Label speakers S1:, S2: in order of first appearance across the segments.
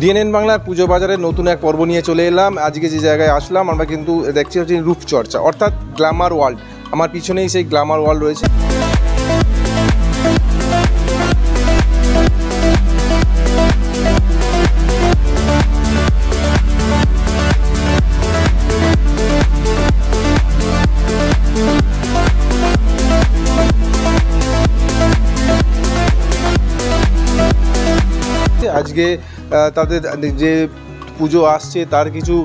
S1: DNN বাংলার পুজো বাজারের নতুন এক পর্ব নিয়ে চলে এলাম। আজকে যে জায়গায় আসলাম আমরা কিন্তু দেখছি হচ্ছে রূপচর্চা অর্থাৎ গ্ল্যামার ওয়ার্ল্ড। আমার পিছনেই সেই গ্ল্যামার ওয়ার্ল্ড রয়েছে। আজকে তাদের যে পুজো আসছে তার কিছু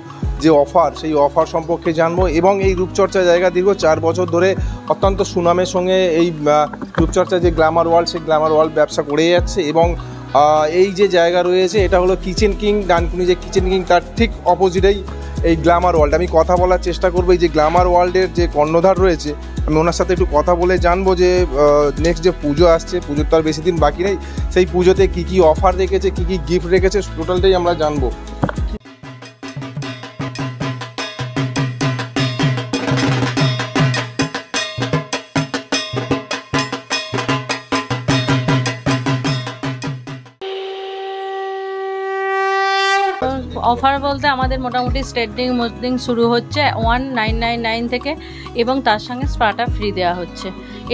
S1: যে অফার, সেই অফার সম্পর্কে জানবো এবং এই রূপচর্চা জায়গা দীর্ঘ 4 বছর ধরে অত্যন্ত সুনামের সঙ্গে এই রূপচর্চা যে গ্ল্যামার ওয়ার্ল্ড, সেই গ্ল্যামার ওয়ার্ল্ড ব্যবসা করে যাচ্ছে। এবং এই যে জায়গা রয়েছে এটা হলো কিচেন কিং, ডানকুনি যে কিচেন কিং তার ঠিক অপোজিটেই এই গ্ল্যামার ওয়ার্ল্ড। আমি কথা বলার চেষ্টা করবো এই যে গ্ল্যামার ওয়ার্ল্ডের যে কর্ণধার রয়েছে, আমি ওনার সাথে একটু কথা বলে জানবো যে নেক্সট যে পুজো আসছে, পুজোর তো আর বেশি দিন বাকি নেই, সেই পুজোতে কী কী অফার রেখেছে, কী কী গিফট রেখেছে, টোটালটাই আমরা জানবো।
S2: অফার বলতে আমাদের মোটামুটি স্ট্রেটনিং মোস্টিং শুরু হচ্ছে 1999 থেকে এবং তার সঙ্গে স্পাটা ফ্রি দেওয়া হচ্ছে।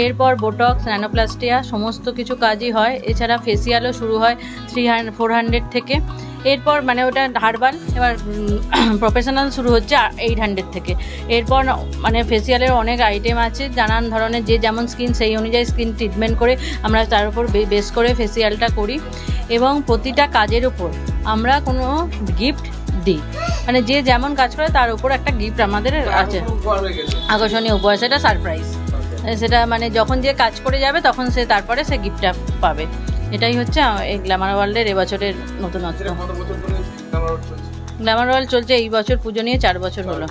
S2: এরপর বোটক্স, ন্যানোপ্লাস্টিয়া সমস্ত কিছু কাজই হয়। এছাড়া ফেসিয়ালও শুরু হয় 400 থেকে। এরপর মানে ওটা হার্বাল, এবার প্রফেশনাল শুরু হচ্ছে 800 থেকে। এরপর মানে ফেসিয়ালের অনেক আইটেম আছে, নানান ধরনের যে যেমন স্কিন সেই অনুযায়ী স্কিন ট্রিটমেন্ট করে আমরা তার উপর বেস করে ফেসিয়ালটা করি। এবং প্রতিটা কাজের উপর আমরা কোনো গিফট দিই, মানে যে যেমন কাজ করে তার উপর একটা গিফট আমাদের আছে, আকর্ষণীয় উপহার, সেটা সারপ্রাইজ। সেটা মানে যখন যে কাজ করে যাবে তখন সে তারপরে সে গিফটটা পাবে। এটাই হচ্ছে এই গ্ল্যামার ওয়ার্ল্ডের এবছরের নতুনত্ব। গ্ল্যামার ওয়ার্ল্ড চলছে এই বছর পুজো নিয়ে 4 বছর হলো।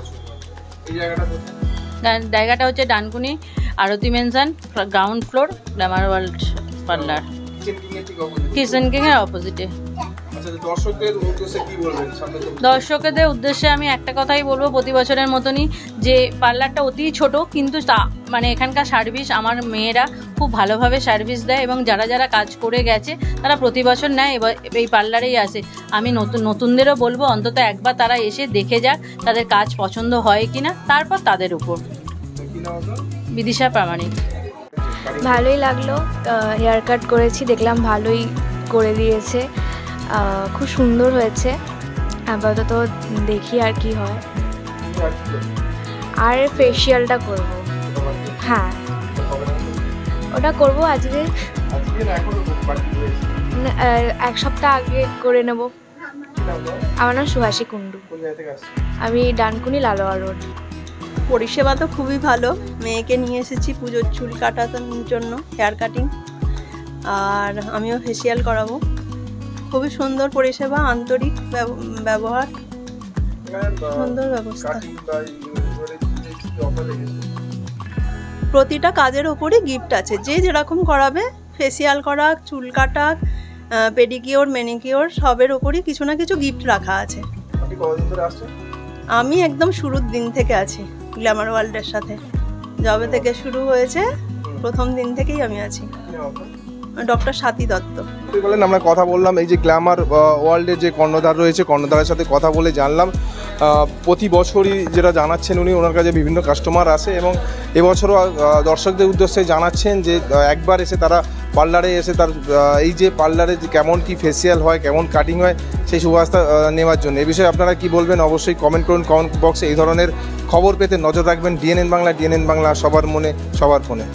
S2: জায়গাটা হচ্ছে Dankuni Arati mansion, ground floor, glamour world parlour, kitchen king এর অপোজিটে। দর্শকদের উদ্দেশ্যে আমি একটা কথাই বলবো, প্রতি বছরের মতনই যে পার্লারটা অতি ছোট, কিন্তু মানে এখানকার সার্ভিস আমার মেয়েরা খুব ভালোভাবে সার্ভিস দেয় এবং যারা যারা কাজ করে গেছে তারা প্রতি বছর নেয় এবার এই পার্লারেই আসে। আমি নতুনদেরও বলবো অন্তত একবার তারা এসে দেখে যাক তাদের কাজ পছন্দ হয় কিনা, তারপর তাদের উপর। বিদিশা প্রামাণিক।
S3: ভালোই লাগলো, হেয়ার কাট করেছি, দেখলাম ভালোই করে দিয়েছে, খুব সুন্দর হয়েছে। আপাতত দেখি আর কি হয়। আর ফেসিয়ালটা করব, হ্যাঁ ওটা করব আজকে, 1 সপ্তাহ আগে করে নেব। আমার নাম সুহাসী কুণ্ডু, আমি ডানকুনি লালোয়া রোড।
S4: পরিষেবা তো খুবই ভালো। মেয়েকে নিয়ে এসেছি পুজোর চুল কাটানোর জন্য, হেয়ার কাটিং, আর আমিও ফেসিয়াল করাবো। খুবই সুন্দর পরিষেবা, আন্তরিক ব্যবহার, সুন্দর ব্যবস্থা। প্রতিটা কাজের ওপরই গিফট আছে, যে যেরকম করাবে, ফেসিয়াল করা, চুল কাটা, পেডিকিওর, ম্যানিকিওর, সবের ওপরই কিছু না কিছু গিফট রাখা আছে। আমি একদম শুরুর দিন থেকে আছি গ্ল্যামার ওয়ার্ল্ডের সাথে, যবে থেকে শুরু হয়েছে প্রথম দিন থেকেই আমি আছি। ডক্টর স্বাতী দত্ত
S1: বলেন। আমরা কথা বললাম এই যে গ্ল্যামার ওয়ার্ল্ডের যে কর্ণধার রয়েছে, কর্ণধারের সাথে কথা বলে জানলাম প্রতি বছরই যেটা জানাচ্ছেন উনি, ওনার কাছে বিভিন্ন কাস্টমার আসে এবং এবছরও দর্শকদের উদ্দেশ্যে জানাচ্ছেন যে একবার এসে তারা পার্লারে এসে তার এই যে পার্লারে কেমন কি ফেসিয়াল হয়, কেমন কাটিং হয়, সেই সুব্যবস্থা নেওয়ার জন্য। এই বিষয়ে আপনারা কি বলবেন অবশ্যই কমেন্ট করুন কমেন্ট বক্সে। এই ধরনের খবর পেতে নজর রাখবেন ডিএনএন বাংলা। ডিএনএন বাংলা সবার মনে, সবার ফোনে।